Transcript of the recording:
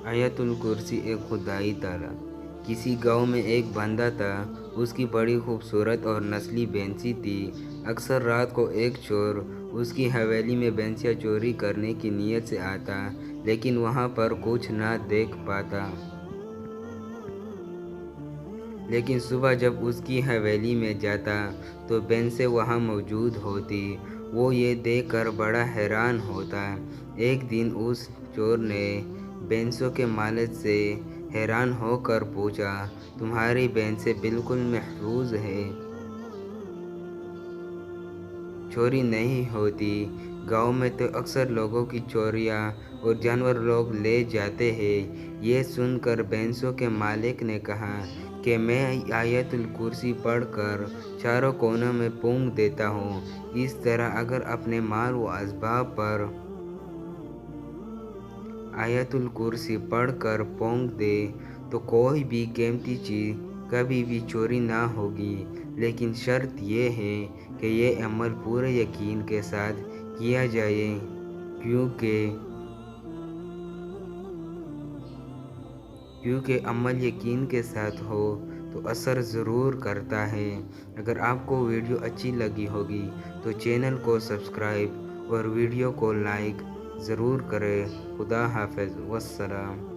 आयत उल कुर्सी एक खुदाई ताला। किसी गांव में एक बंदा था। उसकी बड़ी खूबसूरत और नस्ली भैंसी थी। अक्सर रात को एक चोर उसकी हवेली में भैंसियाँ चोरी करने की नीयत से आता, लेकिन वहाँ पर कुछ ना देख पाता। लेकिन सुबह जब उसकी हवेली में जाता तो भैंसें वहाँ मौजूद होती। वो ये देख कर बड़ा हैरान होता। एक दिन उस चोर ने भैंसों के मालिक से हैरान होकर पूछा, तुम्हारी भैंसें बिल्कुल महफूज है, चोरी नहीं होती। गांव में तो अक्सर लोगों की चोरियां और जानवर लोग ले जाते हैं। ये सुनकर भैंसों के मालिक ने कहा कि मैं आयतुल कुर्सी पढ़कर चारों कोनों में फूंक देता हूँ। इस तरह अगर अपने माल व असबाब पर आयतुल कुर्सी पढ़कर फूंक दे तो कोई भी कीमती चीज़ कभी भी चोरी ना होगी। लेकिन शर्त ये है कि ये अमल पूरे यकीन के साथ किया जाए, क्योंकि अमल यकीन के साथ हो तो असर ज़रूर करता है। अगर आपको वीडियो अच्छी लगी होगी तो चैनल को सब्सक्राइब और वीडियो को लाइक ज़रूर करें। खुदा हाफ़िज़, वस्सलाम।